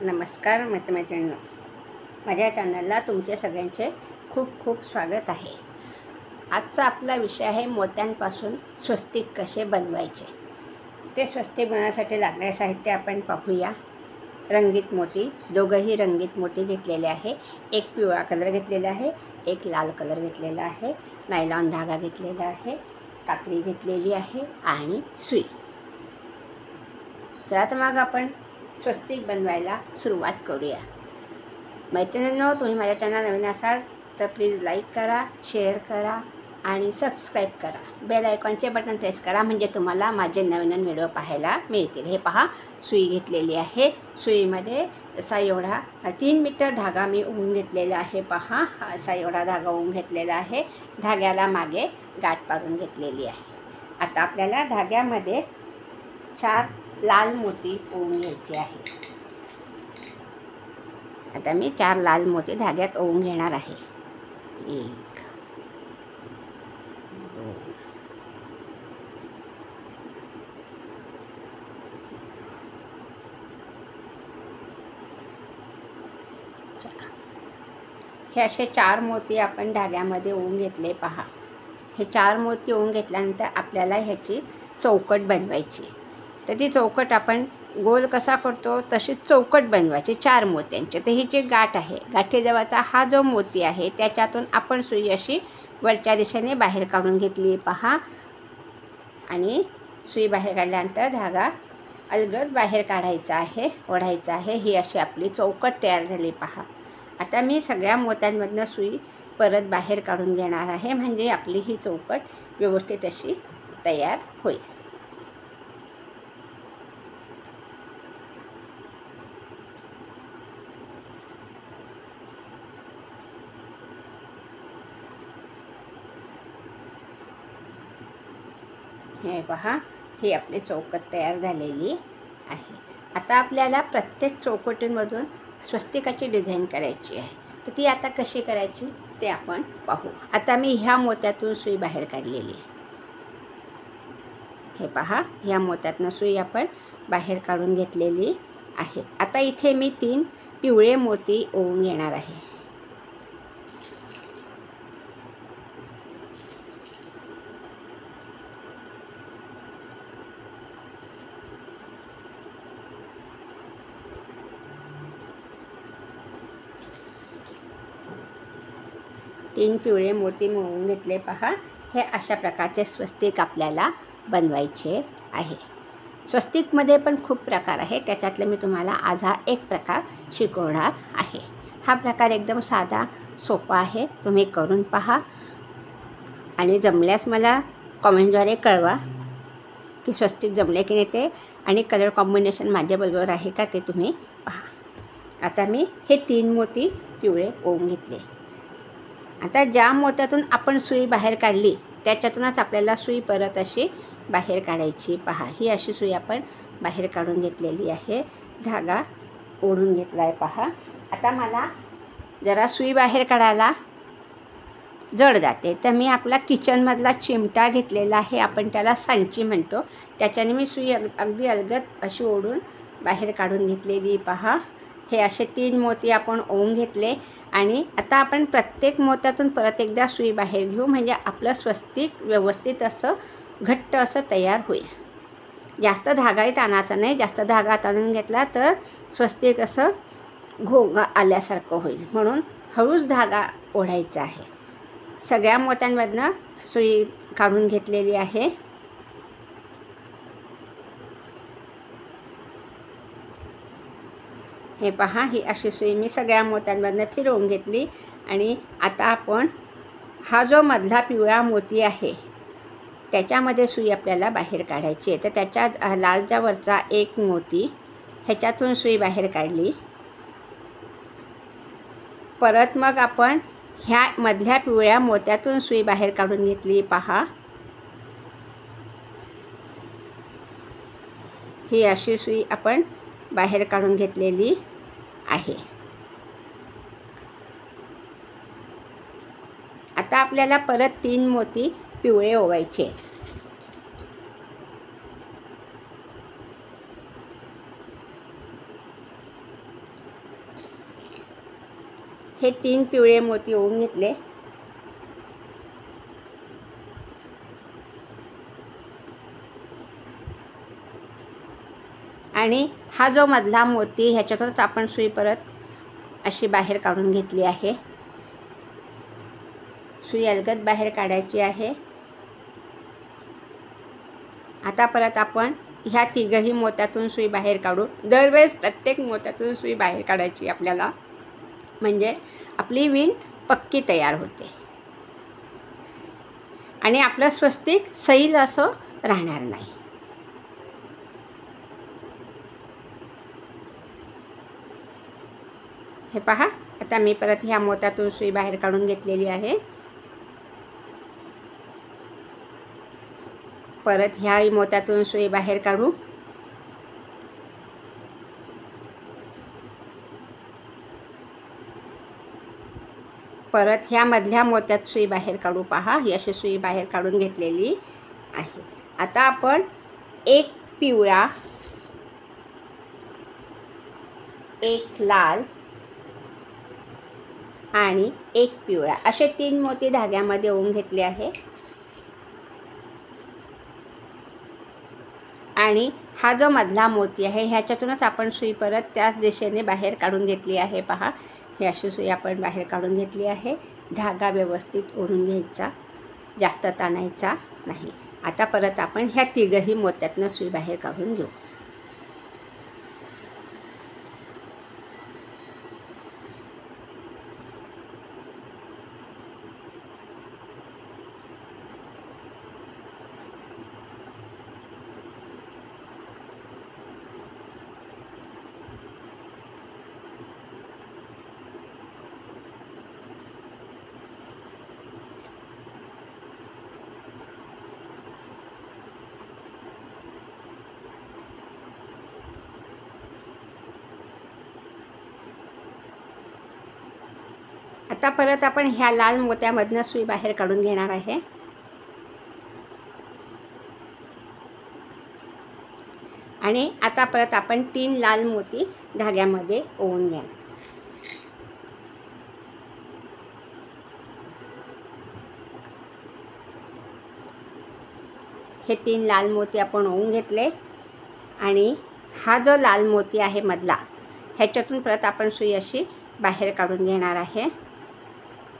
नमस्कार मित्रमैत्रिणींनो, माझ्या चॅनलला तुमचे सगळ्यांचे खूप खूप स्वागत आहे. आजचा आपला विषय आहे मोत्यांपासून स्वस्तिक कसे बनवायचे. ते स्वस्तिक बनवण्यासाठी लागणारे साहित्य आपण पाहूया. रंगीत मोती, दोघंही रंगीत मोती घेतलेले आहे. एक पिवळा कलर घेतलेला आहे, एक लाल कलर घेतलेला आहे, नायलॉन धागा घेतलेला आहे, कात्री घेतलेली आहे आणि सुई. चला तर मग आपण स्वस्तिक बनवायला सुरुवात करूया. मैत्रिणींनो, तुम्ही माझ्या चॅनल नवीन असाल तर प्लीज लाईक करा, शेअर करा आणि सबस्क्राईब करा. बेल आयकॉनचे बटन प्रेस करा म्हणजे तुम्हाला माझे नवीन व्हिडिओ पाहायला मिळतील. हे पहा, सुई घेतलेली आहे. सुईमध्ये असा एवढा 3 मीटर धागा मी ओवून घेतलेला आहे. पहा, असा एवढा धागा ओवून घेतलेला आहे. धाग्याला मागे गाठ पाडून घेतलेली आहे. आता आपल्याला धाग्यामध्ये 4 लाल मोती ओवून घ्यायचे आहे. आता मी 4 लाल मोती धाग्यात ओवून घेणार आहे. 1 2 4. हे असे 4 मोती आपण धाग्यामध्ये ओवून घेतले. पहा, हे 4 मोती ओवून घेतल्यानंतर आपल्याला ह्याची चौकट बनवायची. तर ती चौकट आपण गोल कसा करतो तशी चौकट बनवायची 4 मोत्यांची. तर ही जी गाठ आहे, गाठीजवळचा हा जो मोती आहे त्याच्यातून आपण सुई अशी वरच्या दिशेने बाहेर काढून घेतली. पहा, आणि सुई बाहेर काढल्यानंतर धागा अलगद बाहेर काढायचा आहे, ओढायचा आहे. ही अशी आपली चौकट तयार झाली. पहा, आता मी सगळ्या मोत्यांमधनं सुई परत बाहेर काढून घेणार आहे म्हणजे आपली ही चौकट व्यवस्थित अशी तयार होईल. हे पहा, ही आपली चौकट तयार झालेली आहे. आता आपल्याला प्रत्येक चौकटींमधून स्वस्तिकाची डिझाईन करायची आहे. तर ती आता कशी करायची ते आपण पाहू. आता मी ह्या मोत्यातून सुई बाहेर काढलेली आहे. हे पहा, ह्या मोत्यातून सुई आपण बाहेर काढून घेतलेली आहे. आता इथे मी 3 पिवळे मोती ओवून घेणार आहे. तीन पिवळे मोती ओवून घेतले. पहा, हे अशा प्रकारचे स्वस्तिक आपल्याला बनवायचे आहे. स्वस्तिकमध्ये पण खूप प्रकार आहे, त्याच्यातले मी तुम्हाला आज हा एक प्रकार शिकवणार आहे. हा प्रकार एकदम साधा सोपा आहे. तुम्ही करून पहा आणि जमल्यास मला कॉमेंटद्वारे कळवा की स्वस्तिक जमले की नाही ते, आणि कलर कॉम्बिनेशन माझ्याबरोबर आहे का ते तुम्ही पहा. आता मी हे 3 मोती पिवळे ओवून घेतले. आता ज्या मोत्यातून आपण सुई बाहेर काढली त्याच्यातूनच आपल्याला सुई परत अशी बाहेर काढायची. पहा, ही अशी सुई आपण बाहेर काढून घेतलेली आहे. धागा ओढून घेतला आहे. पहा, आता मला जरा सुई बाहेर काढायला जड जाते तर मी आपला किचनमधला चिमटा घेतलेला आहे, आपण त्याला सांची म्हणतो. त्याच्याने मी सुई अगदी अलगद अशी ओढून बाहेर काढून घेतलेली. पहा, हे असे 3 मोती आपण ओवून घेतले आणि आता आपण प्रत्येक मोत्यातून परत एकदा सुई बाहेर घेऊ म्हणजे आपलं स्वस्तिक व्यवस्थित असं घट्ट असं तयार होईल. जास्त धागाही ताणायचा नाही. जास्त धागा ताणून घेतला तर स्वस्तिक असं घोंगा आल्यासारखं होईल, म्हणून हळूच धागा ओढायचा आहे. सगळ्या मोत्यांमधनं सुई काढून घेतलेली आहे. हे पहा, ही अशी सुई मी सगळ्या मोत्यांमधनं फिरवून घेतली आणि आता आपण हा जो मधला पिवळा मोती आहे त्याच्यामध्ये सुई आपल्याला बाहेर काढायची आहे. तर त्याच्या लालच्या वरचा एक मोती ह्याच्यातून सुई बाहेर काढली. परत मग आपण ह्या मधल्या पिवळ्या मोत्यातून सुई बाहेर काढून घेतली. पहा, ही अशी सुई आपण बाहेर काढून घेतलेली आहे. आता आपल्याला परत 3 मोती पिवळे ओवायचे. हे 3 पिवळे मोती ओवून घेतले. आणि हा जो मधला मोती ह्याच्यातूनच आपण सुई परत अशी बाहेर काढून घेतली आहे. सुई अलगद बाहेर काढायची आहे. आता परत आपण ह्या तिघही मोत्यातून सुई बाहेर काढू. दरवेळेस प्रत्येक मोत्यातून सुई बाहेर काढायची आपल्याला, म्हणजे आपली विण पक्की तयार होते आणि आपलं स्वस्तिक सैल असं राहणार नाही. हे पहा, आता मी परत ह्या मोत्यातून सुई बाहेर काढून घेतलेली आहे. परत ह्या मोत्यातून सुई बाहेर काढू. परत ह्या मधल्या मोत्यात सुई बाहेर काढू. पहा, ही अशी सुई बाहेर काढून घेतलेली आहे. आता आपण एक पिवळा, एक लाल आणि एक पिवळा असे 3 मोती धाग्यामध्ये ओवून घेतले आहे. आणि हा जो मधला मोती आहे ह्याच्यातूनच आपण सुई परत त्याच दिशेने बाहेर काढून घेतली आहे. पहा, ही अशी सुई आपण बाहेर काढून घेतली आहे. धागा व्यवस्थित ओढून घ्यायचा, जास्त ताणायचा नाही. आता परत आपण ह्या तिघही मोत्यातनं सुई बाहेर काढून घेऊ. आता परत आपण ह्या लाल मोत्यामधनं सुई बाहेर काढून घेणार आहे. आणि आता परत आपण 3 लाल मोती धाग्यामध्ये ओवून घ्या. हे 3 लाल मोती आपण ओवून घेतले. आणि हा जो लाल मोती आहे मधला, ह्याच्यातून परत आपण सुई अशी बाहेर काढून घेणार आहे.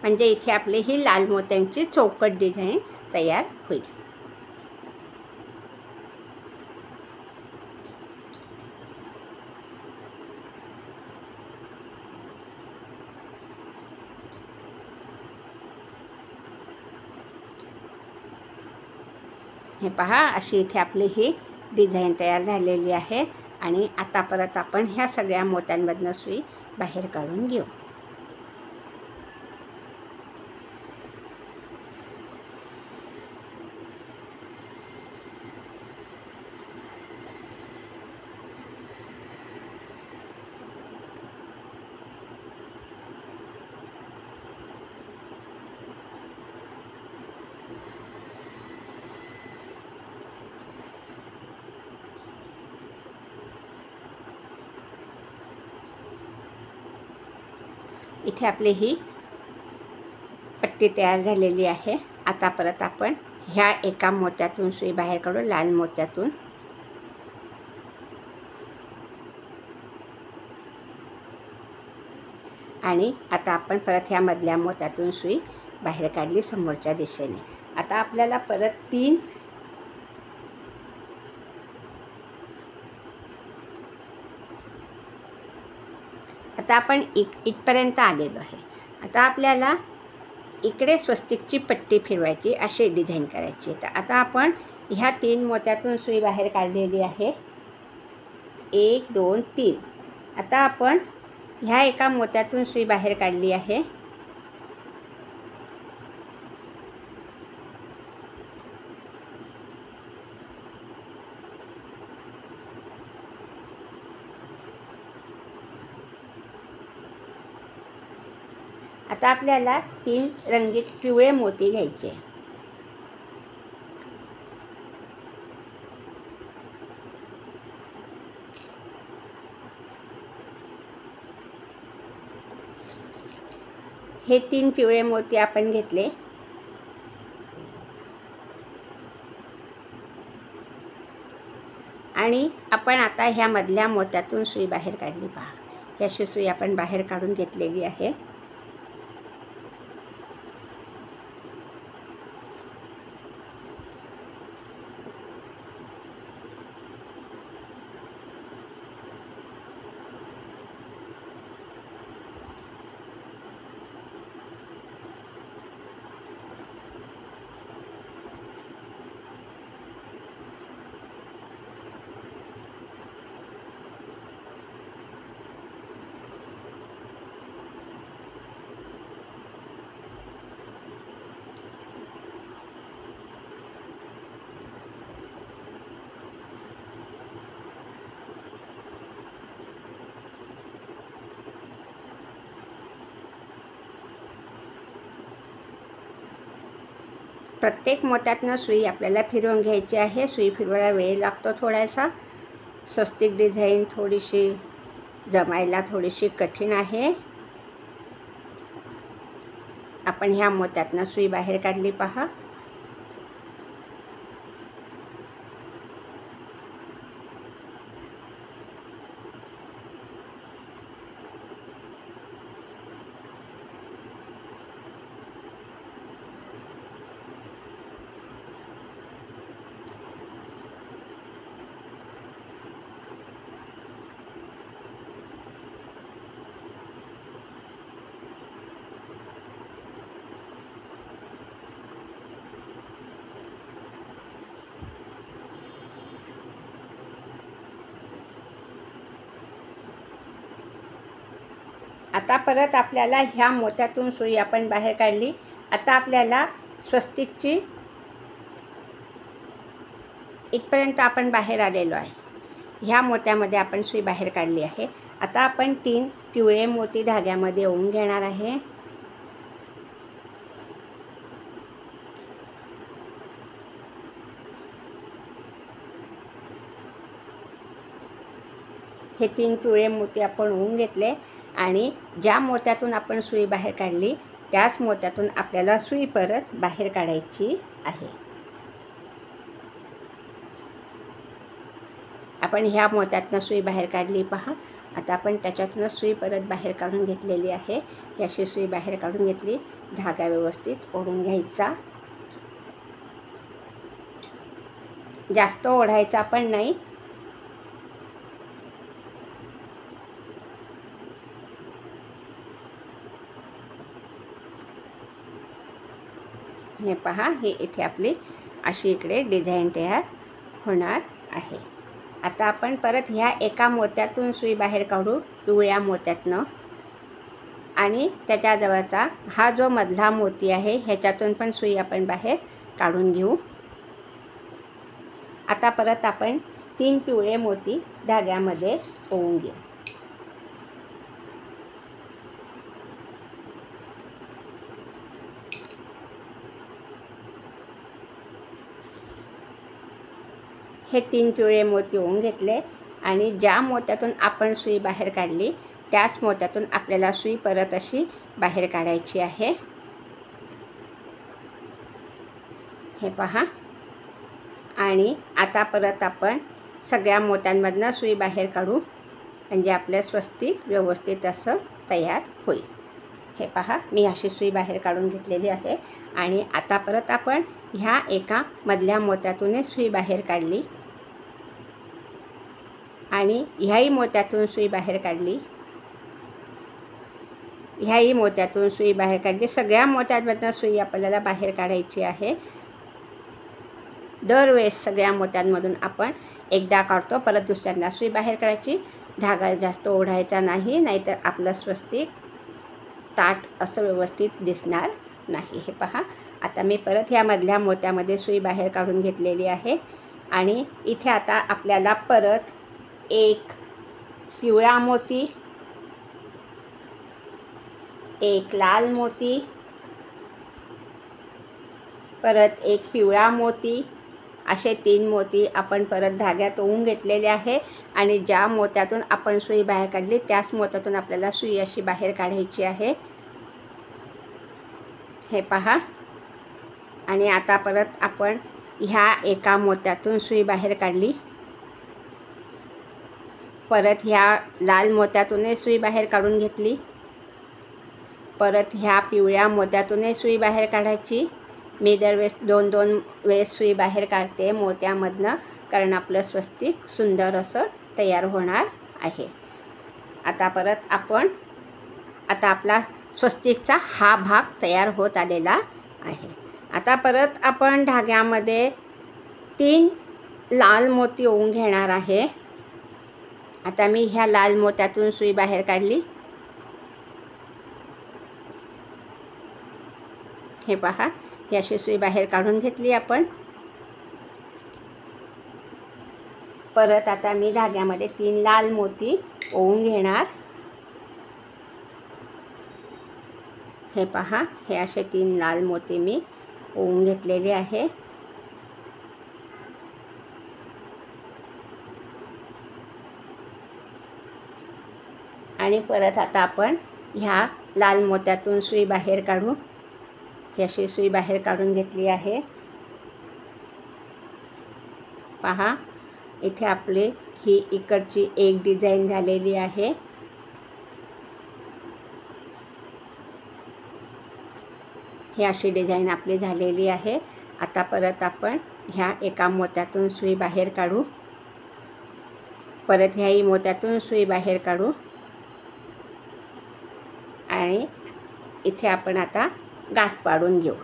म्हणजे इथे आपली ही लाल मोत्यांची चौकट डिझाईन तयार होईल. हे पहा, अशी इथे आपली ही डिझाईन तयार झालेली आहे. आणि आता परत आपण ह्या सगळ्या मोत्यांमधनं सुई बाहेर काढून घेऊ. इथे आपली ही पट्टी तयार झालेली आहे. आता परत आपण ह्या एका मोत्यातून सुई बाहेर काढू, लाल मोत्यातून. आणि आता आपण परत ह्या मधल्या मोत्यातून सुई बाहेर काढली समोरच्या दिशेने. आता आपल्याला परत 3 आता आपण इथपर्यंत आलेलो आहे. आता आपल्याला इकडे स्वस्तिकची पट्टी फिरवायची, अशी डिझाईन करायची. तर आता आपण ह्या 3 मोत्यातून सुई बाहेर काढलेली आहे. 1 2 3. आता आपण ह्या एका मोत्यातून सुई बाहेर काढली आहे. आता आपल्याला 3 रंगीत पिवळे मोती घ्यायचे. हे 3 पिवळे मोती आपण घेतले आणि आपण आता ह्या मधल्या मोत्यातून सुई बाहेर काढली पहा. ही अशी सुई आपण बाहेर काढून घेतलेली आहे. प्रत्येक मोत्यातनं सुई आपल्याला फिरवून घ्यायची आहे. सुई फिरवायला वेळ लागतो थोडासा. स्वस्तिक डिझाईन थोडीशी जमायला थोडीशी कठीण आहे. आपण ह्या मोत्यातनं सुई बाहेर काढली पहा. आता परत आपल्याला ह्या मोत्यातून सुई आपण बाहेर काढली. आता आपल्याला स्वस्तिकची इथपर्यंत आपण बाहेर आलेलो आहे. ह्या मोत्यामध्ये आपण सुई बाहेर काढली आहे. आता आपण 3 पिवळे मोती धाग्यामध्ये ओवून घेणार आहे. हे 3 पिवळे मोती आपण ओवून घेतले आणि ज्या मोत्यातून आपण सुई बाहेर काढली त्याच मोत्यातून आपल्याला सुई परत बाहेर काढायची आहे. आपण ह्या मोत्यातनं सुई बाहेर काढली पहा. आता आपण त्याच्यातून सुई परत बाहेर काढून घेतलेली आहे. ही अशी सुई बाहेर काढून घेतली. धागा व्यवस्थित ओढून घ्यायचा. जास्त ओढायचा पण नाही. हे पहा, हे इथे आपली अशी इकडे डिझाईन तयार होणार आहे. आता आपण परत ह्या एका मोत्यातून सुई बाहेर काढू, पिवळ्या मोत्यातनं, आणि त्याच्याजवळचा हा जो मधला मोती आहे ह्याच्यातून पण सुई आपण बाहेर काढून घेऊ. आता परत आपण 3 पिवळे मोती धाग्यामध्ये ओवून घेऊ. हे 3 पिवळे मोती ओवून घेतले आणि ज्या मोत्यातून आपण सुई बाहेर काढली त्याच मोत्यातून आपल्याला सुई परत अशी बाहेर काढायची आहे. हे पहा. आणि आता परत आपण सगळ्या मोत्यांमधनं सुई बाहेर काढू म्हणजे आपलं स्वस्तिक व्यवस्थित असं तयार होईल. हे पहा, मी अशी सुई बाहेर काढून घेतलेली आहे आणि आता परत आपण ह्या एका मधल्या मोत्यातून सुई बाहेर काढली आणि ह्याही मोत्यातून सुई बाहेर काढली. ह्याही मोत्यातून सुई बाहेर काढली. सगळ्या मोत्यांमधनं सुई आपल्याला बाहेर काढायची आहे. दरवेळेस सगळ्या मोत्यांमधून आपण एकदा काढतो, परत दुसऱ्यांदा सुई बाहेर काढायची. धागा जास्त ओढायचा नाही, नाहीतर आपलं स्वस्तिक ताट असं व्यवस्थित दिसणार नाही. हे पहा, आता मी परत ह्या मधल्या मोत्यामध्ये सुई बाहेर काढून घेतलेली आहे आणि इथे आता आपल्याला परत एक पिवळा मोती, एक लाल मोती, परत एक पिवळा मोती, असे 3 मोती आपण परत धाग्यात ओवून घेतलेले आहे आणि ज्या मोत्यातून आपण सुई बाहेर काढली त्याच मोत्यातून आपल्याला सुई अशी बाहेर काढायची आहे. हे पहा. आणि आता परत आपण ह्या एका मोत्यातून सुई बाहेर काढली. परत ह्या लाल मोत्यातूनही सुई बाहेर काढून घेतली. परत ह्या पिवळ्या मोत्यातूनही सुई बाहेर काढायची. मी दरवेळेस 2-2 वेळेस सुई बाहेर काढते मोत्यामधनं, कारण आपलं स्वस्तिक सुंदर असं तयार होणार आहे. आता परत आपण आपला स्वस्तिकचा हा भाग तयार होत आलेला आहे. आता परत आपण धाग्यामध्ये 3 लाल मोती ओवून घेणार आहे. आता मी ह्या लाल मोत्यातून सुई बाहेर काढली. हे पहा, ही अशी सुई बाहेर काढून घेतली आपण. परत आता मी धाग्यामध्ये 3 लाल मोती ओवून घेणार. हे पहा, हे असे 3 लाल मोती मी ओवून घेतलेले आहे. आणि परत आता आपण ह्या लाल मोत्यातून सुई बाहेर काढू. ही अशी सुई बाहेर काढून घेतली आहे. पहा, इथे आपली ही इकडची एक डिझाईन झालेली आहे. ही अशी डिझाईन आपली झालेली आहे. आता परत आपण ह्या एका मोत्यातून सुई बाहेर काढू. परत ह्याही मोत्यातून सुई बाहेर काढू. आणि इथे आपण आता गाठ पाडून घेऊ.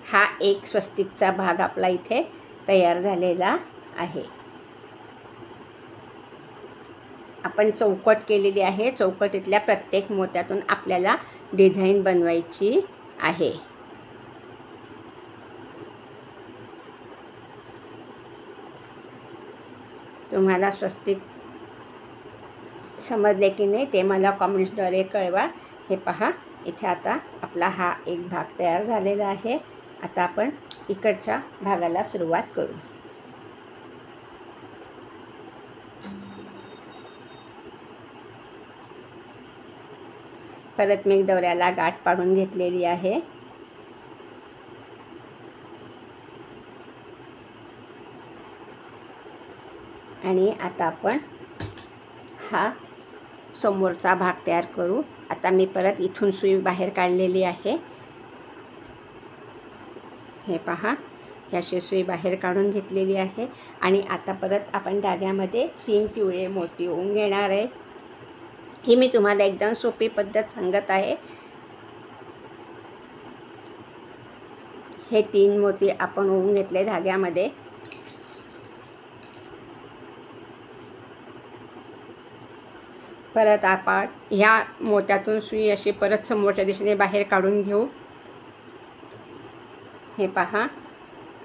हा एक स्वस्तिकचा भाग आपला इथे तयार झालेला आहे. आपण चौकट केलेली आहे. चौकटीतल्या प्रत्येक मोत्यातून आपल्याला डिझाईन बनवायची आहे. तुम्हाला स्वस्तिक समजले की नाही ते मला कॉमेंट्सद्वारे कळवा. हे पहा, इथे आता आपला हा एक भाग तयार झालेला आहे. आता आपण इकडच्या भागाला सुरुवात करू. परत मी दोऱ्याला गाठ पाडून घेतलेली आहे. आणि आता आपण हा समोरचा भाग तयार करू. आता मी परत इथून सुई बाहेर काढलेली आहे. हे पहा, ही अशी सुई बाहेर काढून घेतलेली आहे. आणि आता परत आपण धाग्यामध्ये 3 पिवळे मोती ओवून घेणार आहे. ही मी तुम्हाला एकदम सोपी पद्धत सांगत आहे. हे 3 मोती आपण ओवून घेतले धाग्यामध्ये. परत आपण ह्या मोत्यातून सुई अशी परत समोरच्या दिशेने बाहेर काढून घेऊ. हे पहा,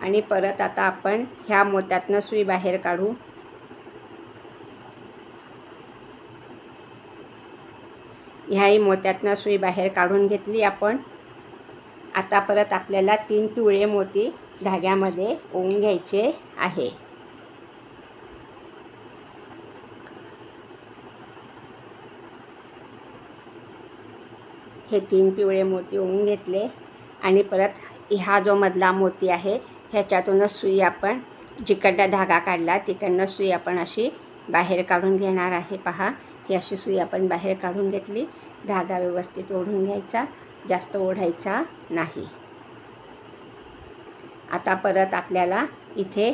आणि परत आता आपण ह्या मोत्यातनं सुई बाहेर काढू. ह्याही मोत्यातनं सुई बाहेर काढून घेतली आपण. आता परत आपल्याला 3 पिवळे मोती धाग्यामध्ये ओवून घ्यायचे आहे. हे 3 पिवळे मोती ओवून घेतले. आणि परत हा जो मधला मोती आहे ह्याच्यातूनच सुई आपण जिकडनं धागा काढला तिकडनं सुई आपण अशी बाहेर काढून घेणार आहे. पहा, ही अशी सुई आपण बाहेर काढून घेतली. धागा व्यवस्थित ओढून घ्यायचा, जास्त ओढायचा नाही. आता परत आपल्याला इथे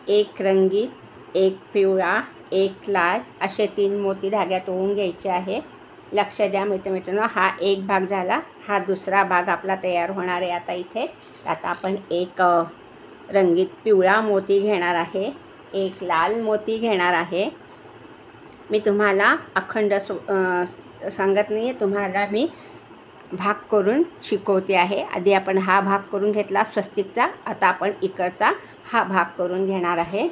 एक रंगीत, एक पिवळा, एक लाल असे 3 मोती धाग्यात ओवून घ्यायचे आहे. लक्ष द्या मित्रांनो, हा एक भाग झाला. हा दुसरा भाग आपला तयार होणार आहे. आता आपण एक रंगीत पिवळा मोती घेणार आहे, एक लाल मोती घेणार आहे. मी तुम्हाला अखंड सांगत नाही आहे, तुम्हाला मी भाग करून शिकवते आहे. आधी आपण हा भाग करून घेतला स्वस्तिकचा. आता आपण इकडचा हा भाग करून घेणार आहे.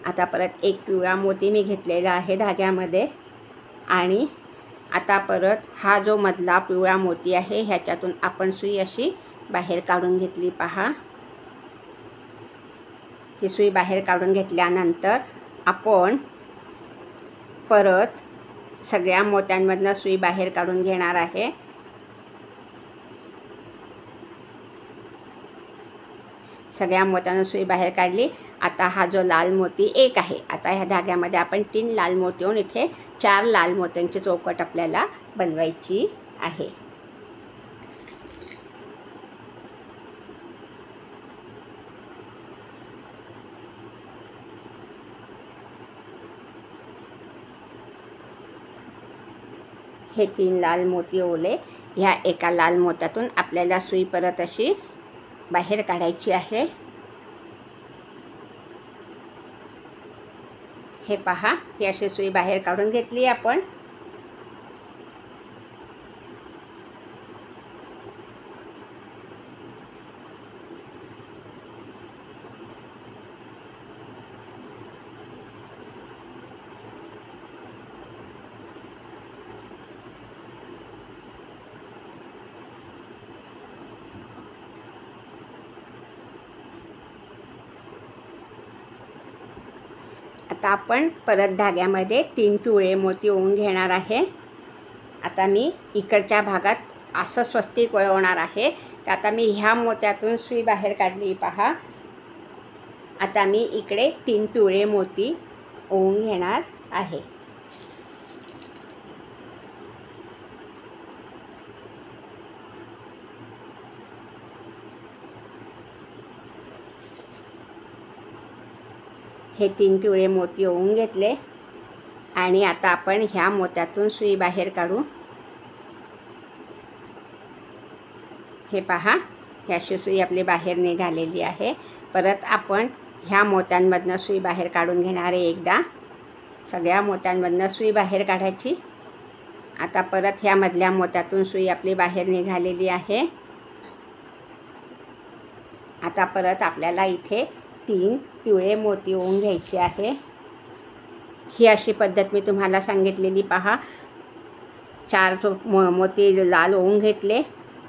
आता परत एक पिवळा मोती मी घेतलेला आहे धाग्यामध्ये. आणि आता परत हा जो मधला पिवळा मोती आहे ह्याच्यातून आपण सुई अशी बाहेर काढून घेतली. पहा, ही सुई बाहेर काढून घेतल्यानंतर आपण परत सगळ्या मोत्यांमधनं सुई बाहेर काढून घेणार आहे। सगळ्या मोत्यांना सुई बाहेर काढली। आता हा जो लाल मोती एक आहे, आता ह्या धाग्यामध्ये आपण 3 लाल मोती होऊन इथे 4 लाल मोत्यांची चौकट आपल्याला बनवायची आहे। हे 3 लाल मोती ओले, ह्या एका लाल मोत्यातून आपल्याला सुई परत अशी बाहेर काढायची आहे। हे पहा, ही अशी सुई बाहेर काढून घेतली आपण। आता आपण परत धाग्यामध्ये 3 पिवळे मोती ओवून घेणार आहे। आता मी इकडच्या भागात असं स्वस्तिक वळवणार आहे, तर आता मी ह्या मोत्यातून सुई बाहेर काढली पहा। आता मी इकडे 3 पिवळे मोती ओवून घेणार आहे। हे 3 पिवळे मोती ओवून घेतले आणि आता आपण ह्या मोत्यातून सुई बाहेर काढू। हे पहा, ही अशी सुई आपली बाहेर निघालेली आहे। परत आपण ह्या मोत्यांमधनं सुई बाहेर काढून घेणार आहे। एकदा सगळ्या मोत्यांमधनं सुई बाहेर काढायची। आता परत ह्या मधल्या मोत्यातून सुई आपली बाहेर निघालेली आहे। आता परत आपल्याला इथे 3 पिवळे मोती ओवून घ्यायचे आहे। ही अशी पद्धत मी तुम्हाला सांगितलेली पहा। 4 मोती लाल ओवून घेतले,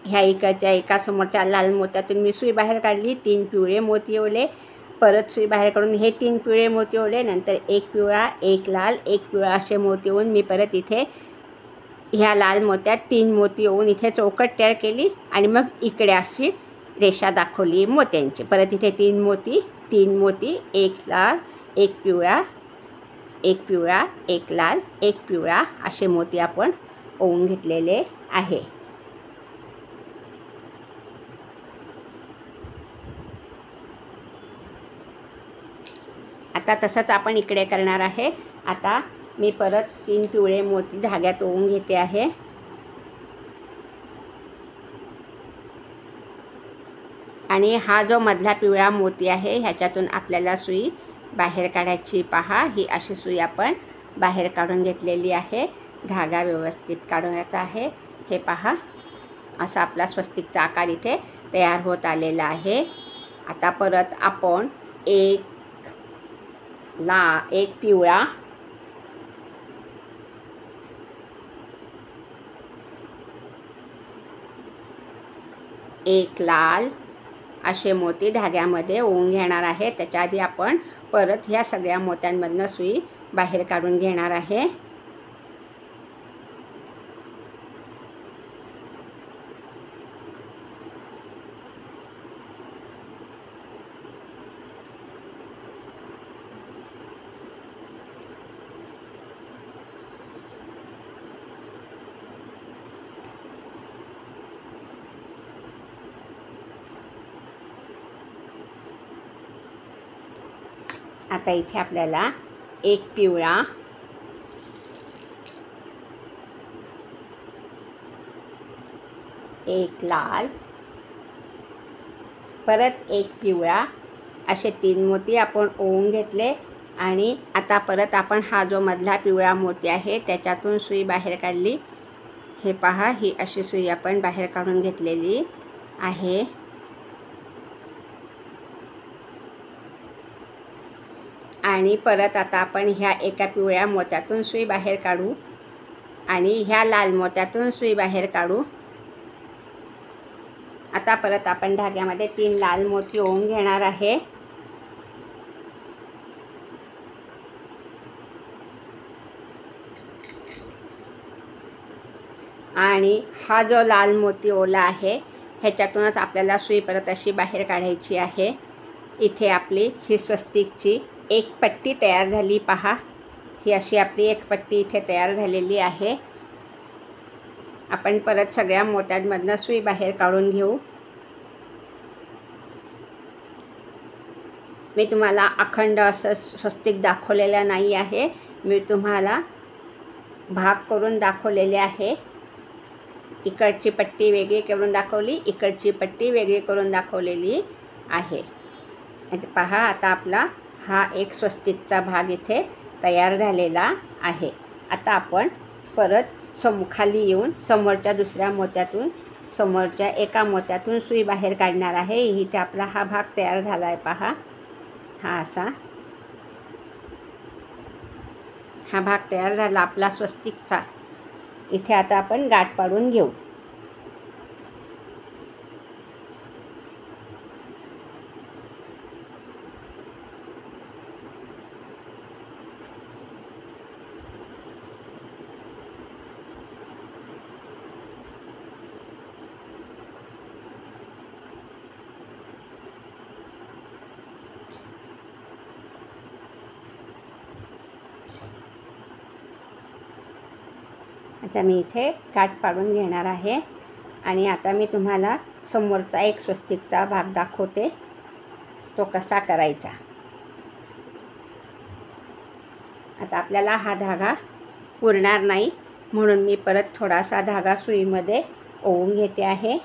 ह्या इकडच्या एका समोरच्या लाल मोत्यातून मी सुई बाहेर काढली। 3 पिवळे मोती ओवले, परत सुई बाहेर काढून हे 3 पिवळे मोती ओवले, नंतर 1 पिवळा, 1 लाल, 1 पिवळा असे मोती ओवून मी परत इथे ह्या लाल मोत्यात 3 मोती ओवून इथे चौकट तयार केली आणि मग इकडे अशी रेषा दाखवली मोत्यांची। परत इथे 3 मोती, 1 लाल, 1 पिवळा, 1 पिवळा, 1 लाल, 1 पिवळा असे मोती आपण ओवून घेतलेले आहे। आता तसंच आपण इकडे करणार आहे। आता मी परत 3 पिवळे मोती धाग्यात ओवून घेते आहे। आणि हा जो मधला पिवळा मोती आहे ह्याच्यातून आपल्याला सुई बाहेर काढायची पहा। ही अशी सुई आपण बाहेर काढून घेतलेली आहे। धागा व्यवस्थित काढायचा आहे। हे पहा, असा आपला स्वस्तिकचा आकार इथे तयार होत आलेला आहे। आता परत आपण एक पिवळा, 1 लाल असे मोती धाग्यामध्ये ओवून घेणार आहे। त्याच्या आधी आपण परत ह्या सगळ्या मोत्यांमधनं सुई बाहेर काढून घेणार आहे। आता इथे आपल्याला 1 पिवळा, 1 लाल, परत 1 पिवळा असे 3 मोती आपण ओवून घेतले आणि आता परत आपण हा जो मधला पिवळा मोती आहे त्याच्यातून सुई बाहेर काढली। हे पहा, ही अशी सुई आपण बाहेर काढून घेतलेली आहे। आणि परत आता आपण ह्या एका पिवळ्या मोत्यातून सुई बाहेर काढू आणि ह्या लाल मोत्यातून सुई बाहेर काढू। आता परत आपण धाग्यामध्ये 3 लाल मोती ओवून घेणार आहे। आणि हा जो लाल मोती ओला आहे ह्याच्यातूनच आपल्याला सुई परत अशी बाहेर काढायची आहे. इथे आपली ही स्वस्तिकची एक पट्टी तयार झाली पहा. ही अशी आपली एक पट्टी इथे तयार झालेली आहे. आपण परत सगळ्या मोत्यांमधनं सुई बाहेर काढून घेऊ. मी तुम्हाला अखंड असं स्वस्तिक दाखवलेलं नाही आहे, मी तुम्हाला भाग करून दाखवलेले आहे. इकडची पट्टी वेगळी करून दाखवली, इकडची पट्टी वेगळी करून दाखवलेली आहे. पहा आता आपला हा एक स्वस्तिकचा भाग इथे तयार झालेला आहे. आता आपण परत खाली येऊन समोरच्या दुसऱ्या मोत्यातून समोरच्या एका मोत्यातून सुई बाहेर काढणार आहे. इथे आपला हा भाग तयार झाला आहे पहा. हा भाग तयार झाला आपला स्वस्तिकचा. इथे आता आपण गाठ पाडून घेऊ. आता मी इथे गाठ पाडून घेणार आहे आणि आता मी तुम्हाला समोरचा एक स्वस्तिकचा भाग दाखवते, तो कसा करायचा. आता आपल्याला हा धागा पुरणार नाही म्हणून मी परत थोडासा धागा सुईमध्ये ओवून घेते आहे.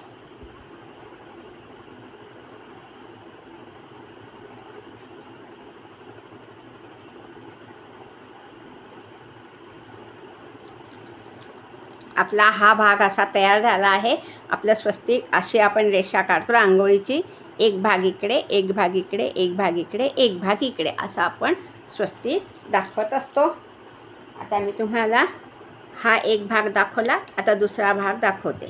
आपला हा भाग असा तयार झाला आहे. आपलं स्वस्तिक अशी आपण रेषा काढतो रांगोळीची, एक भाग इकडे, एक भाग इकडे, एक भाग इकडे, एक भाग इकडे, असं आपण स्वस्तिक दाखवत असतो. आता मी तुम्हाला हा एक भाग दाखवला, आता दुसरा भाग दाखवते.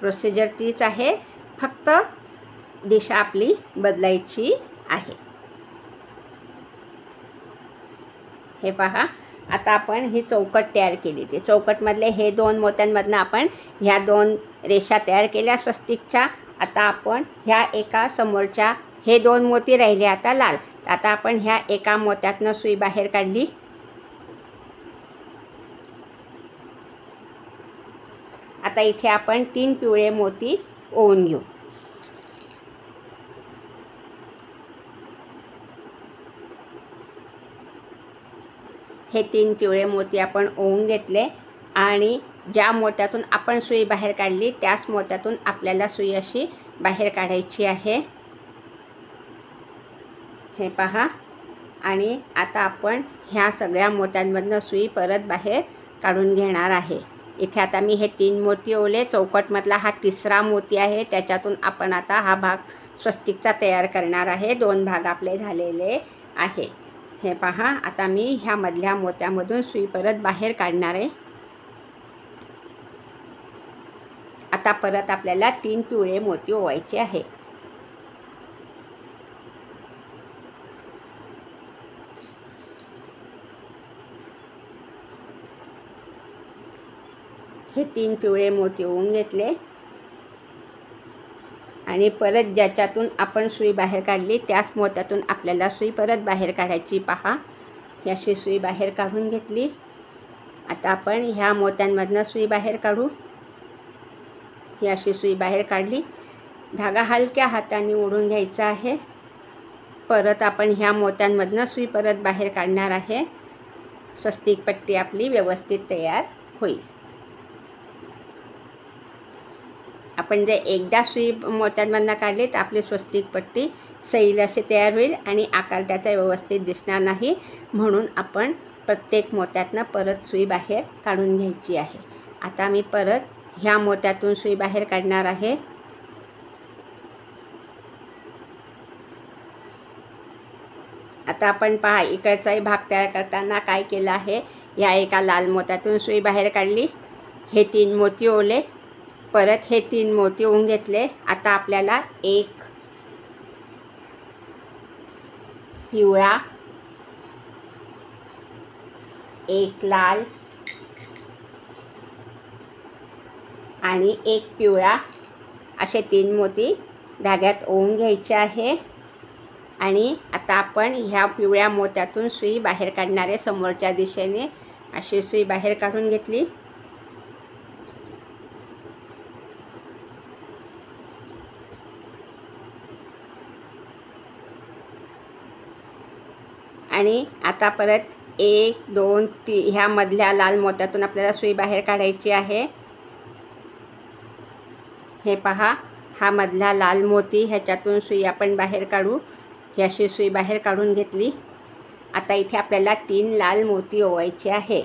प्रोसिजर तीच आहे, फक्त दिशा आपली बदलायची आहे. हे पहा, आता आपण ही चौकट तयार केली. ते चौकटमधले हे दोन मोत्यांमधनं आपण ह्या दोन रेषा तयार केल्या स्वस्तिकच्या. आता आपण ह्या एका समोरच्या हे दोन मोती राहिले आता लाल. आता आपण ह्या एका मोत्यातनं सुई बाहेर काढली. आता इथे आपण 3 पिवळे मोती ओवून घेऊ. हे 3 पिवळे मोती आपण ओवून घेतले आणि ज्या मोत्यातून आपण सुई बाहेर काढली त्याच मोत्यातून आपल्याला सुई अशी बाहेर काढायची आहे. हे पहा, आणि आता आपण ह्या सगळ्या मोत्यांमधनं सुई परत बाहेर काढून घेणार आहे. इथे आता मी हे 3 मोती ओवले. चौकटमधला हा तिसरा मोती आहे, त्याच्यातून आपण आता हा भाग स्वस्तिकचा तयार करणार आहे. 2 भाग आपले झालेले आहे. हे पहा, आता मी ह्या मधल्या मोत्यामधून सुई परत बाहेर काढणार आहे. आता परत आपल्याला 3 पिवळे मोती ओवायचे आहे. हे 3 पिवळे मोती ओवून घेतले आणि परत ज्याच्यातून आपण सुई बाहेर काढली त्याच मोत्यातून आपल्याला सुई परत बाहेर काढायची. पहा, ही अशी सुई बाहेर काढून घेतली. आता आपण ह्या मोत्यांमधनं सुई बाहेर काढू. ही अशी सुई बाहेर काढली. धागा हलक्या हाताने ओढून घ्यायचा आहे. परत आपण ह्या मोत्यांमधनं सुई परत बाहेर काढणार आहे. स्वस्तिक पट्टी आपली व्यवस्थित तयार होईल. आपण जे एकदा सुई मोत्यांमधनं काढली तर आपली स्वस्तिक पट्टी सैल अशी तयार होईल आणि आकार त्याचा व्यवस्थित दिसणार नाही, म्हणून आपण प्रत्येक मोत्यातनं परत सुई बाहेर काढून घ्यायची आहे. आता मी परत ह्या मोत्यातून सुई बाहेर काढणार आहे. आता आपण पहा, इकडचाही भाग तयार करताना काय केलं आहे, ह्या एका लाल मोत्यातून सुई बाहेर काढली. हे 3 मोती ओवले. परत हे 3 मोती ओवून घेतले. आता आपल्याला एक पिवळा, एक लाल आणि एक पिवळा असे 3 मोती धाग्यात ओवून घ्यायचे आहे. आणि आता आपण ह्या पिवळ्या मोत्यातून सुई बाहेर काढणारे समोरच्या दिशेने अशी सुई बाहेर काढून घेतली. आणि आता परत 1 2 3 ह्या मधल्या लाल मोत्यातून आपल्याला सुई बाहेर काढायची आहे. हे पहा, हा मधला लाल मोती, ह्याच्यातून सुई आपण बाहेर काढू. ही अशी सुई बाहेर काढून घेतली. आता इथे आपल्याला 3 लाल मोती ओवायचे आहे.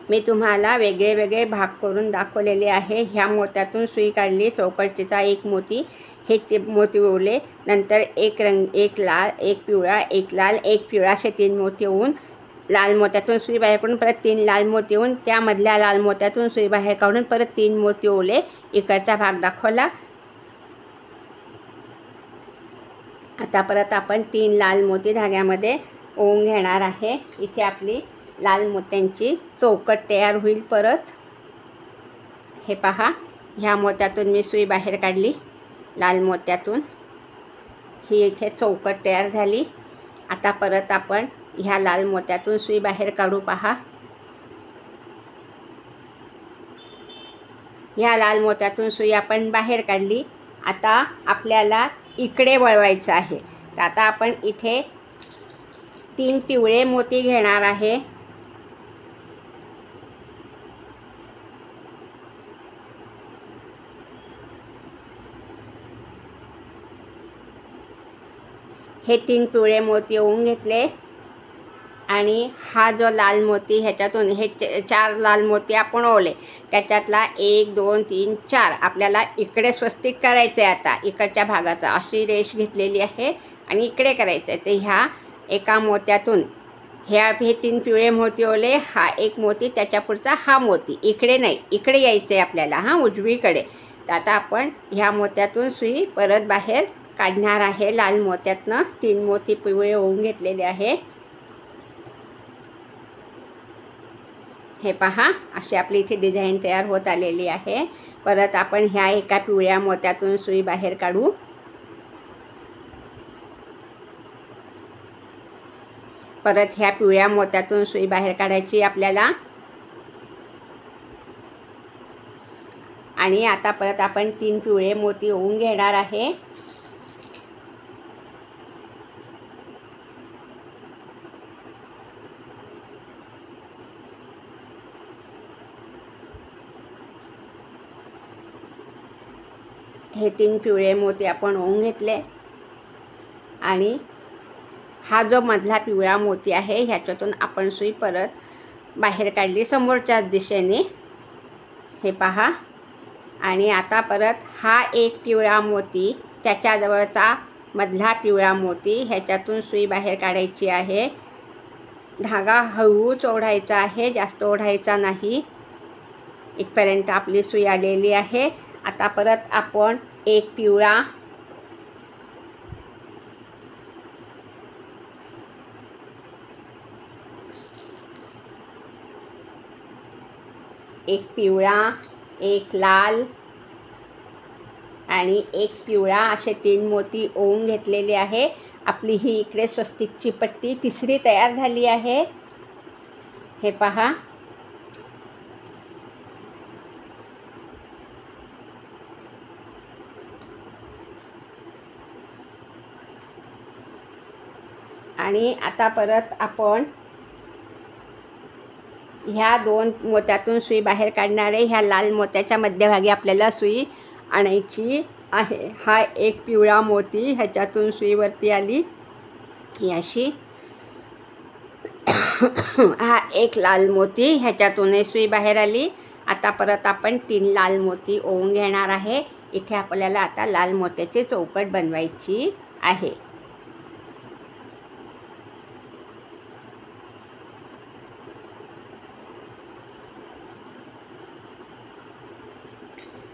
मी तुम्हाला वेगळे वेगळे भाग करून दाखवलेले आहे. ह्या मोत्यातून सुई काढली, चौकटीचा एक मोती, हे ते मोती ओवले. नंतर एक लाल, एक पिवळा, एक लाल, एक पिवळा असे 3 मोती ओवून लाल मोत्यातून सुई बाहेर काढून परत 3 लाल मोती ओवून त्यामधल्या लाल मोत्यातून सुई बाहेर काढून परत 3 मोती ओवले. इकडचा भाग दाखवला. आता परत आपण 3 लाल मोती धाग्यामध्ये ओवून घेणार आहे. इथे आपली लाल मोत्यांची चौकट तयार होईल. परत हे पहा, ह्या मोत्यातून मी सुई बाहेर काढली, लाल मोत्यातून ही इथे चौकट तयार झाली. आता परत आपण ह्या लाल मोत्यातून सुई बाहेर काढू. पहा, ह्या लाल मोत्यातून सुई आपण बाहेर काढली. आता आपल्याला इकडे वळवायचं आहे. तर आता आपण इथे 3 पिवळे मोती घेणार आहे. हे 3 पिवळे मोती ओवून घेतले. आणि हा जो लाल मोती, ह्याच्यातून हे 4 लाल मोती आपण ओवले. त्याच्यातला 1 2 3 4 आपल्याला इकडे स्वस्तिक करायचं आहे. आता इकडच्या भागाचा अशी रेष घेतलेली आहे आणि इकडे करायचं आहे. तर ह्या एका मोत्यातून हे 3 पिवळे मोती ओवले, हा एक मोती, त्याच्या पुढचा हा मोती, इकडे नाही, इकडे यायचं आहे आपल्याला, हां, उजवीकडे. तर आता आपण ह्या मोत्यातून सुई परत बाहेर काढणार आहे. लाल मोत्यातनं 3 मोती पिवळे ओवून घेतलेले आहे. हे पहा, अशी आपली इथे डिझाईन तयार होत आलेली आहे. परत आपण ह्या एका पिवळ्या मोत्यातून सुई बाहेर काढू. परत ह्या पिवळ्या मोत्यातून सुई बाहेर काढायची आपल्याला. आणि आता परत आपण 3 पिवळे मोती ओवून घेणार आहे. हे 3 पिवळे मोती आपण ओवून घेतले. आणि हा जो मधला पिवळा मोती आहे, ह्याच्यातून आपण सुई परत बाहेर काढली समोरच्याच दिशेने. हे पहा. आणि आता परत हा एक पिवळा मोती, त्याच्याजवळचा मधला पिवळा मोती, ह्याच्यातून सुई बाहेर काढायची आहे. धागा हळूच ओढायचा आहे, जास्त ओढायचा नाही. इथपर्यंत आपली सुई आलेली आहे. आता परत आपण एक पिवळा, एक पिवळा, एक लाल आणि एक पिवळा असे 3 मोती ओवून घेतलेले आहे. आपली ही इकडे स्वस्तिकची पट्टी तिसरी तयार झाली आहे. हे पहा. आणि आता परत आपण ह्या 2 मोत्यातून सुई बाहेर काढणारे ह्या लाल मोत्याच्या मध्यभागी आपल्याला सुई आणायची आहे. हा एक पिवळा मोती, ह्याच्यातून सुई वरती आली ही अशी. हा एक लाल मोती, ह्याच्यातूनही सुई बाहेर आली. आता परत आपण 3 लाल मोती ओवून घेणार आहे. इथे आपल्याला आता लाल मोत्याची चौकट बनवायची आहे.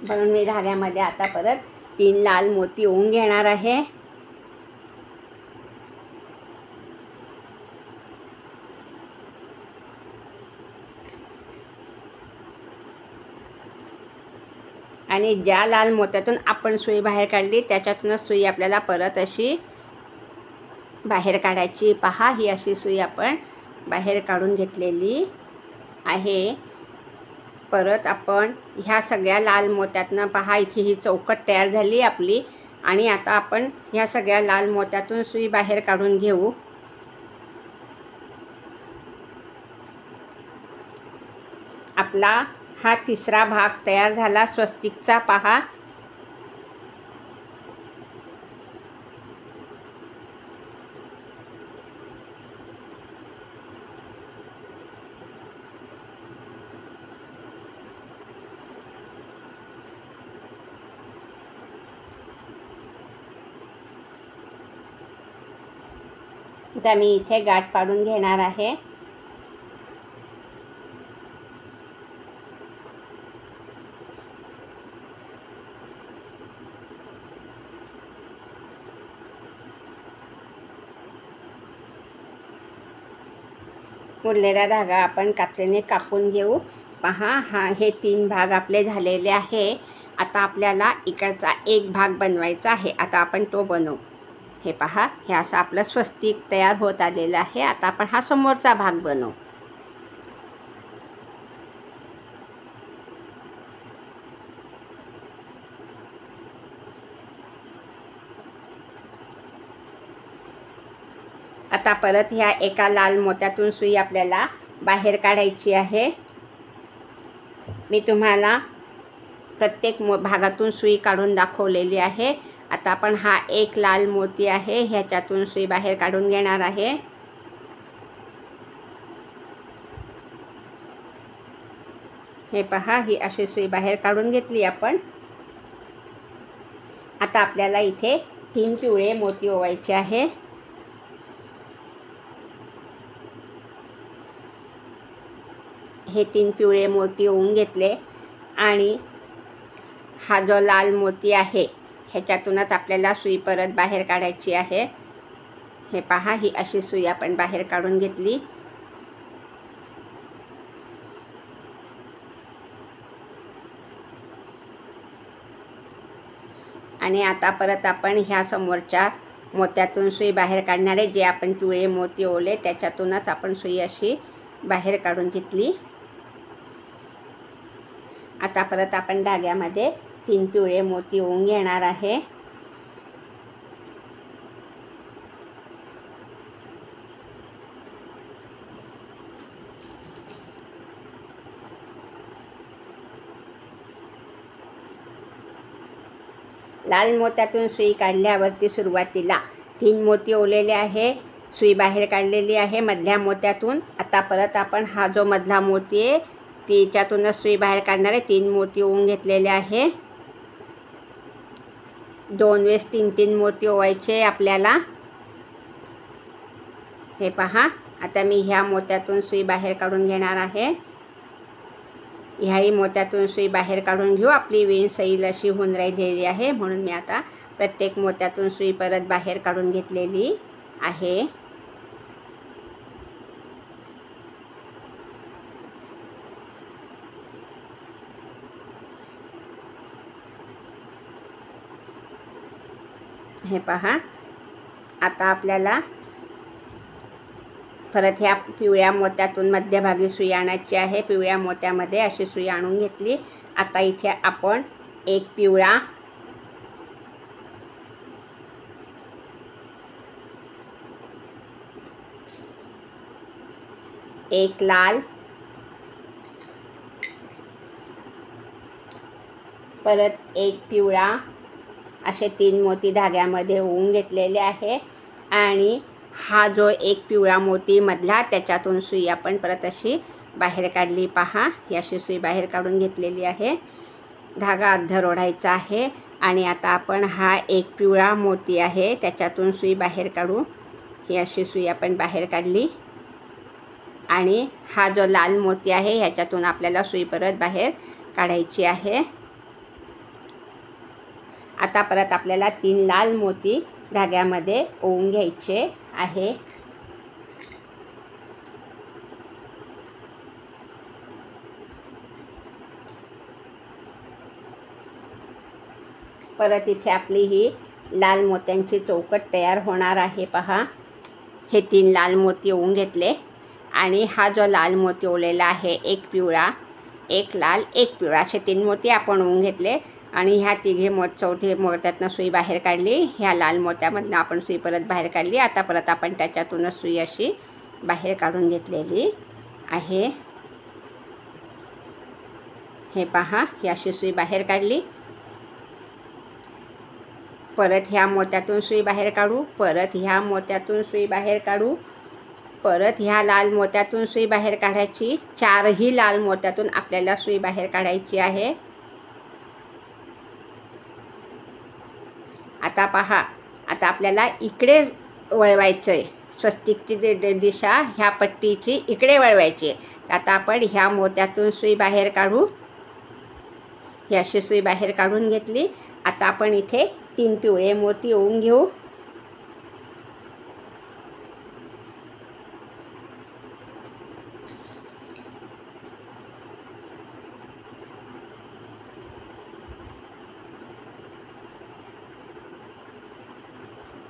म्हणून मी धाग्यामध्ये आता परत 3 लाल मोती ओवून घेणार आहे. आणि ज्या लाल मोत्यातून आपण सुई बाहेर काढली त्याच्यातूनच सुई आपल्याला परत अशी बाहेर काढायची. पहा, ही अशी सुई आपण बाहेर काढून घेतलेली आहे. परत आपण ह्या सगळ्या लाल मोत्यातनं पहा, इथे ही चौकट तयार झाली आपली. आणि आता आपण ह्या सगळ्या लाल मोत्यातून सुई बाहेर काढून घेऊ. आपला हा तिसरा भाग तयार झाला स्वस्तिकचा. पहा, आता मी इथे गाठ पाडून घेणार आहे. उरलेला धागा आपण कात्रीने कापून घेऊ. पहा, हे 3 भाग आपले झालेले आहे. आता आपल्याला इकडचा एक भाग बनवायचा आहे. आता आपण तो बनवू. हे पहा, हे असं आपलं स्वस्तिक तयार होत आलेलं आहे. आता आपण हा समोरचा भाग बनवू. आता परत ह्या एका लाल मोत्यातून सुई आपल्याला बाहेर काढायची आहे. मी तुम्हाला प्रत्येक भागातून सुई काढून दाखवलेली आहे. आता आपण हा एक लाल मोती आहे, ह्याच्यातून सुई बाहेर काढून घेणार आहे. हे पहा, ही अशी सुई बाहेर काढून घेतली आपण. आता आपल्याला इथे 3 पिवळे मोती ओवायचे आहे. हे 3 पिवळे मोती ओवून घेतले आणि हा जो लाल मोती आहे ह्याच्यातूनच आपल्याला सुई परत बाहेर काढायची आहे. हे पहा, ही अशी सुई आपण बाहेर काढून घेतली. आणि आता परत आपण ह्या समोरच्या मोत्यातून सुई बाहेर काढणार आहे. जे आपण पिवळे मोती ओवले त्याच्यातूनच आपण सुई अशी बाहेर काढून घेतली. आता परत आपण धाग्यामध्ये 3 पिवळे मोती ओवून घेणार आहे. लाल मोत्यातून सुई काढल्यावरती सुरुवातीला 3 मोती ओवलेले आहे, सुई बाहेर काढलेली आहे मधल्या मोत्यातून. आता परत आपण हा जो मधला मोती आहे त्याच्यातूनच सुई बाहेर काढणार आहे. 3 मोती ओवून घेतलेले आहे. 2 वेळेस 3-3 मोती ओवायचे आपल्याला. हे पहा, आता मी ह्या मोत्यातून सुई बाहेर काढून घेणार आहे. ह्याही मोत्यातून सुई बाहेर काढून घेऊ. आपली विण सैल अशी होऊन राहिलेली आहे, म्हणून मी आता प्रत्येक मोत्यातून सुई परत बाहेर काढून घेतलेली आहे. हे पहा, आता आपल्याला परत ह्या पिवळ्या मोत्यातून मध्यभागी सुई आणायची आहे. पिवळ्या मोत्यामध्ये अशी सुई आणून घेतली. आता इथे आपण एक पिवळा, एक लाल, परत एक पिवळा असे 3 मोती धाग्यामध्ये ओवून घेतलेले आहे. आणि हा जो एक पिवळा मोती मधला त्याच्यातून सुई आपण परत अशी बाहेर काढली. पहा, ही अशी सुई बाहेर काढून घेतलेली आहे. धागा अद्धर ओढायचा आहे. आणि आता आपण हा एक पिवळा मोती आहे त्याच्यातून सुई बाहेर काढू. ही अशी सुई आपण बाहेर काढली. आणि हा जो लाल मोती आहे ह्याच्यातून आपल्याला सुई परत बाहेर काढायची आहे. आता परत आपल्याला 3 लाल मोती धाग्यामध्ये ओवून घ्यायचे आहे. परत इथे आपली ही लाल मोत्यांची चौकट तयार होणार आहे. पहा, हे 3 लाल मोती ओवून घेतले आणि हा जो लाल मोती ओवलेला आहे, एक पिवळा, एक लाल, एक पिवळा, असे 3 मोती आपण ओवून घेतले आणि ह्या चौथे मोत्यातनं सुई बाहेर काढली. ह्या लाल मोत्यामधनं आपण सुई परत बाहेर काढली. आता परत आपण त्याच्यातूनच सुई अशी बाहेर काढून घेतलेली आहे. हे पहा, ही अशी सुई बाहेर काढली. परत ह्या मोत्यातून सुई बाहेर काढू, परत ह्या मोत्यातून सुई बाहेर काढू, परत ह्या लाल मोत्यातून सुई बाहेर काढायची. 4ही लाल मोत्यातून आपल्याला सुई बाहेर काढायची आहे. आता पहा, आता आपल्याला इकडे वळवायचं आहे. स्वस्तिकची दिशा ह्या पट्टीची इकडे वळवायची. आता आपण ह्या मोत्यातून सुई बाहेर काढू. ही अशी सुई बाहेर काढून घेतली. आता आपण इथे 3 पिवळे मोती ओवून घेऊ.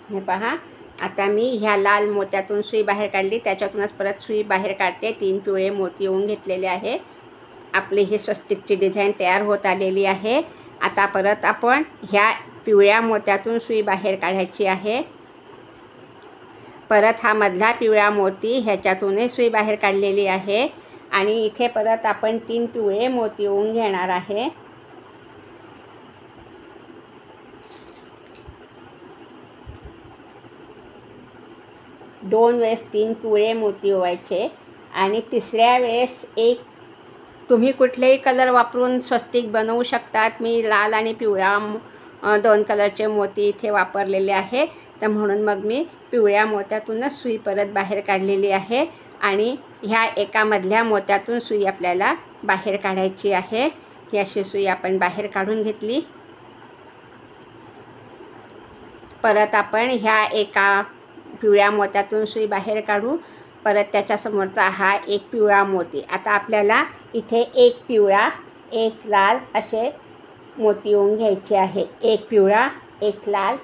हे पहा, आता मी ह्या लाल मोत्यातून सुई बाहेर काढली, त्याच्यातूनच परत सुई बाहेर काढते. 3 पिवळे मोती ओवून घेतलेले आहे. आपली ही स्वस्तिकची डिझाईन तयार होत आलेली आहे. आता परत आपण ह्या पिवळ्या मोत्यातून सुई बाहेर काढायची आहे. परत हा मधला पिवळा मोती ह्याच्यातूनही सुई बाहेर काढलेली आहे आणि इथे परत आपण 3 पिवळे मोती ओवून घेणार आहे. दोन वेळेस 3 पिवळे मोती ओवायचे आणि तिसऱ्या वेळेस तुम्ही कुठलेही कलर वापरून स्वस्तिक बनवू शकतात. मी लाल आणि पिवळा 2 कलरचे मोती इथे वापरलेले आहे, तर म्हणून मग मी पिवळ्या मोत्यातूनच सुई परत बाहेर काढलेली आहे आणि ह्या एका मधल्या मोत्यातून सुई आपल्याला बाहेर काढायची आहे. ही अशी सुई आपण बाहेर काढून घेतली. परत आपण ह्या एका पिवळ्या मोत्यातून सुई बाहेर काढू. परत त्याच्यासमोरचा हा एक पिवळा मोती. आता आपल्याला इथे एक पिवळा, एक लाल असे मोती ओवून घ्यायचे आहे. एक पिवळा, एक लाल,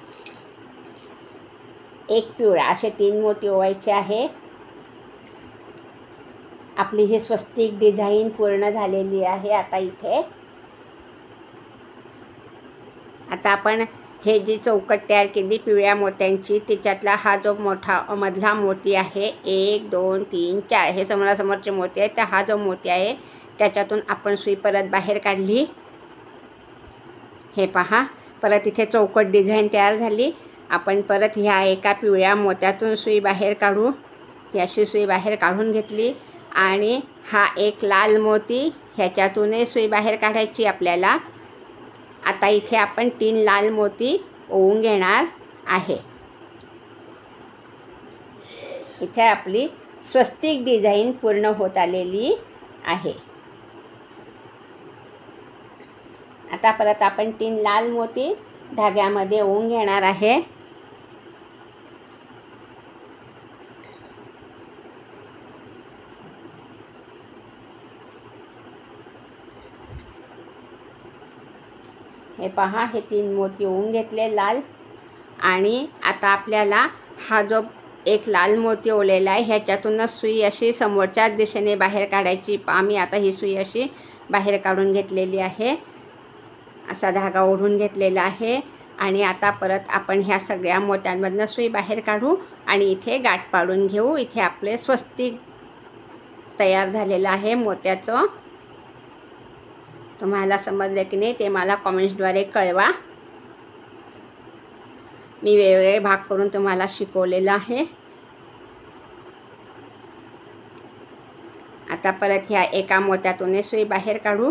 एक पिवळा, असे 3 मोती ओवायचे आहे. आपली ही स्वस्तिक डिझाईन पूर्ण झालेली आहे. आता आपण हे जी चौकट तयार केली पिवळ्या मोत्यांची, त्याच्यातला हा जो मधला मोती आहे, 1 2 3 4 हे समोरासमोरचे मोती आहेत. तर हा जो मोती आहे त्याच्यातून आपण सुई परत बाहेर काढली. हे पहा, परत इथे चौकट डिझाईन तयार झाली. आपण परत ह्या एका पिवळ्या मोत्यातून सुई बाहेर काढू. ही अशी सुई बाहेर काढून घेतली आणि हा एक लाल मोती, ह्याच्यातूनही सुई बाहेर काढायची आपल्याला. आता इथे आपण 3 लाल मोती ओवून घेणार आहे. इथे आपली स्वस्तिक डिझाईन पूर्ण होत आलेली आहे. आता परत आपण 3 लाल मोती धाग्यामध्ये ओवून घेणार आहे. हे पहा, हे 3 मोती ओवून घेतले लाल आणि आता आपल्याला हा जो एक लाल मोती ओवलेला आहे ह्याच्यातूनच सुई अशी समोरच्याच दिशेने बाहेर काढायची. मी आता ही सुई अशी बाहेर काढून घेतलेली आहे. असा धागा ओढून घेतलेला आहे आणि आता परत आपण ह्या सगळ्या मोत्यांमधनं सुई बाहेर काढू आणि इथे गाठ पाडून घेऊ. इथे आपले स्वस्तिक तयार झालेलं आहे मोत्याचं. तुम्हाला समजलं की नाही ते मला कमेंट्सद्वारे कळवा. मी वेगवेगळे भाग करून तुम्हाला शिकवलेलं आहे. आता परत ह्या एका मोत्यातून सुई बाहेर काढू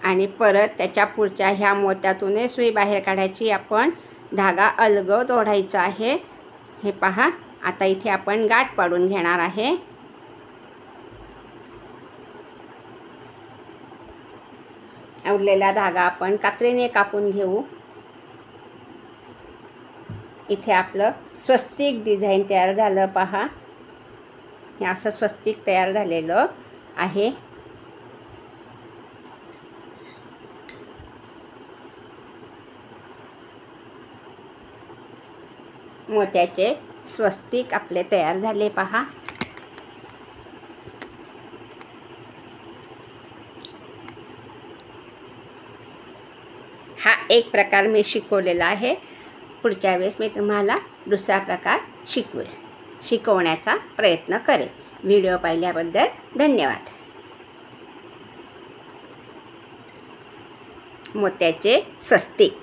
आणि परत त्याच्या पुढच्या ह्या मोत्यातून सुई बाहेर काढायची. आपण धागा अलगद ओढायचा आहे. हे पहा, आता इथे आपण गाठ पाडून घेणार आहे. उरलेला धागा आपण कात्रीने कापून घेऊ. इथे आपलं स्वस्तिक डिझाईन तयार झालं. पहा, हे असं स्वस्तिक तयार झालेलं आहे. मोत्याचे स्वस्तिक आपले तयार झाले पहा. हा एक प्रकार मी शिकवलेला आहे. पुढच्या वेळेस मी तुम्हाला दुसरा प्रकार शिकवण्याचा प्रयत्न करेन. व्हिडिओ पाहिल्याबद्दल धन्यवाद. मोत्याचे स्वस्तिक.